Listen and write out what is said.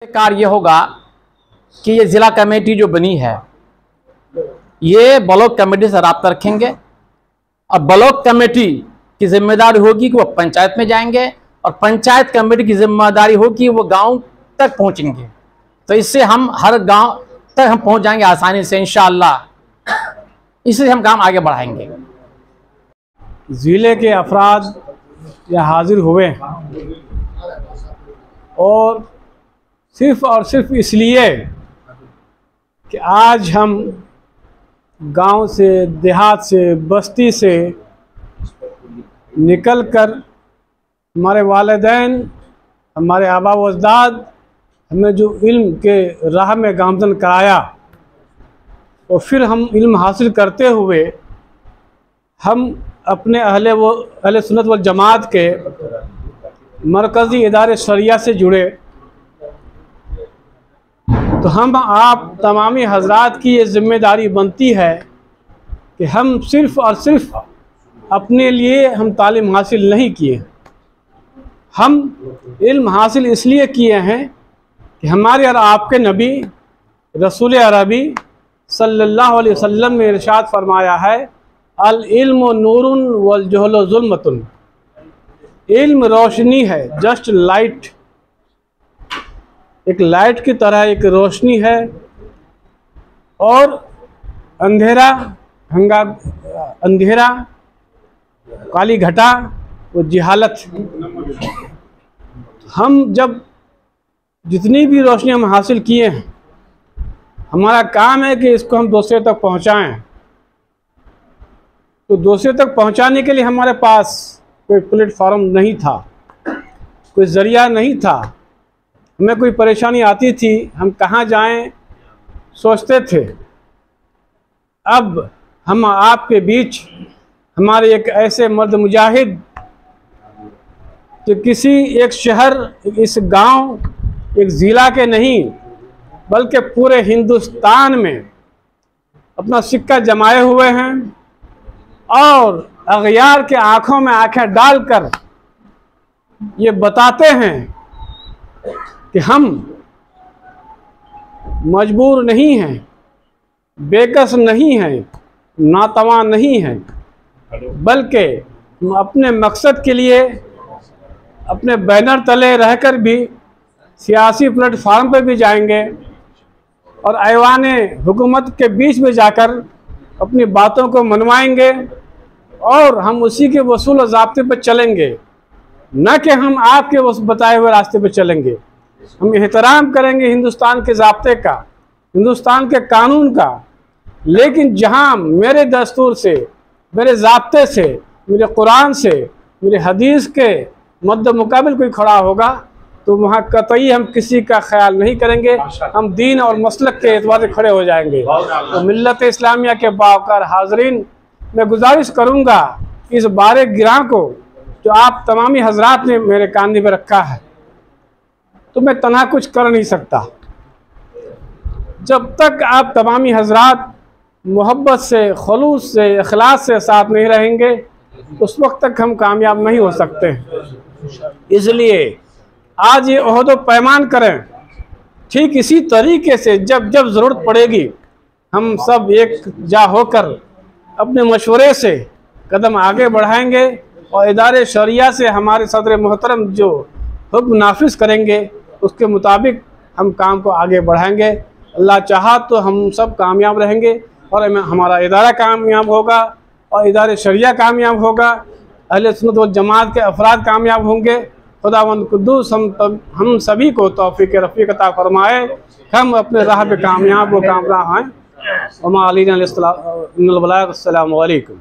कार्य होगा कि ये जिला कमेटी जो बनी है ये ब्लॉक कमेटी से राब्ता रखेंगे और ब्लॉक कमेटी की जिम्मेदारी होगी कि वो पंचायत में जाएंगे और पंचायत कमेटी की जिम्मेदारी होगी कि वो गांव तक पहुंचेंगे। तो इससे हम हर गांव तक हम पहुंच जाएंगे आसानी से इंशाअल्लाह। इससे हम काम आगे बढ़ाएंगे। ज़िले के अफराद यहाँ हाजिर हुए और सिर्फ इसलिए कि आज हम गांव से, देहात से, बस्ती से निकलकर हमारे वालिदैन, हमारे आबा व अजदाद हमें जो इल्म के राह में गामज़न कराया और फिर हम इल्म हासिल करते हुए हम अपने अहले सुन्नत वल जमात के मरकज़ी इदारे शरिया से जुड़े। तो हम आप तमामी हजरात की ये ज़िम्मेदारी बनती है कि हम सिर्फ़ और सिर्फ अपने लिए हम तालीम हासिल नहीं किए, हम इल्म हासिल इसलिए किए हैं कि हमारे और आपके नबी रसूल अरबी सल्लल्लाहु अलैहि वसल्लम ने इरशाद फरमाया है, अल इल्म नूरुन वल जहल ज़ुल्मतुन। इल्म रोशनी है, जस्ट लाइट, एक लाइट की तरह एक रोशनी है, और अंधेरा काली घटा वो जिहालत। हम जब जितनी भी रोशनी हम हासिल किए हैं, हमारा काम है कि इसको हम दूसरे तक पहुंचाएं। तो दूसरे तक पहुंचाने के लिए हमारे पास कोई प्लेटफॉर्म नहीं था, कोई ज़रिया नहीं था। हमें कोई परेशानी आती थी, हम कहाँ जाएं सोचते थे। अब हम आपके बीच हमारे एक ऐसे मर्द मुजाहिद कि किसी एक शहर, इस गांव, एक ज़िला के नहीं बल्कि पूरे हिंदुस्तान में अपना सिक्का जमाए हुए हैं और अगयार के आँखों में आँखें डालकर ये बताते हैं कि हम मजबूर नहीं हैं, बेकस नहीं हैं, नातवा नहीं हैं, बल्कि हम अपने मकसद के लिए अपने बैनर तले रहकर भी सियासी प्लेटफार्म पर भी जाएंगे और ऐवाने हुकूमत के बीच में जाकर अपनी बातों को मनवाएंगे और हम उसी के वसूल और ज़ाब्ते पर चलेंगे, न कि हम आपके उस बताए हुए रास्ते पर चलेंगे। हम एहतराम करेंगे हिंदुस्तान के ज़ाब्ते का, हिंदुस्तान के कानून का, लेकिन जहां मेरे दस्तूर से, मेरे ज़ाब्ते से, मेरे कुरान से, मेरे हदीस के मद्द मुकाबिल कोई खड़ा होगा तो वहाँ कतई हम किसी का ख्याल नहीं करेंगे। हम दीन और मसलक के एतबार से खड़े हो जाएंगे। तो मिल्लत इस्लामिया के बावकार हाज़रीन, मैं गुजारिश करूँगा इस बारे गिरां को जो आप तमामी हजरात ने मेरे कांधे पर रखा है, तो मैं तन्हा कुछ कर नहीं सकता। जब तक आप तमामी हजरात मोहब्बत से, खुलूस से, इखलास से साथ नहीं रहेंगे उस वक्त तक हम कामयाब नहीं हो सकते। इसलिए आज ये ओहद पैमान करें, ठीक इसी तरीके से जब जब ज़रूरत पड़ेगी हम सब एक जा होकर अपने मशवरे से कदम आगे बढ़ाएंगे और इदारे शरिया से हमारे सदर मोहतरम जो हुक्म नाफिज करेंगे उसके मुताबिक हम काम को आगे बढ़ाएंगे। अल्लाह चाहा तो हम सब कामयाब रहेंगे और हमारा इदारा कामयाब होगा और इदारे शरिया कामयाब होगा, अहले सुन्नत वल जमात के अफराद कामयाब होंगे। खुदावंद कुद्दूस हम सभी को तौफीक रफ़ीक अता फरमाए, हम अपने राह पे कामयाब व कामराह हैं। वमा अलैना इल्लल बलाग। अस्सलामु अलैकुम।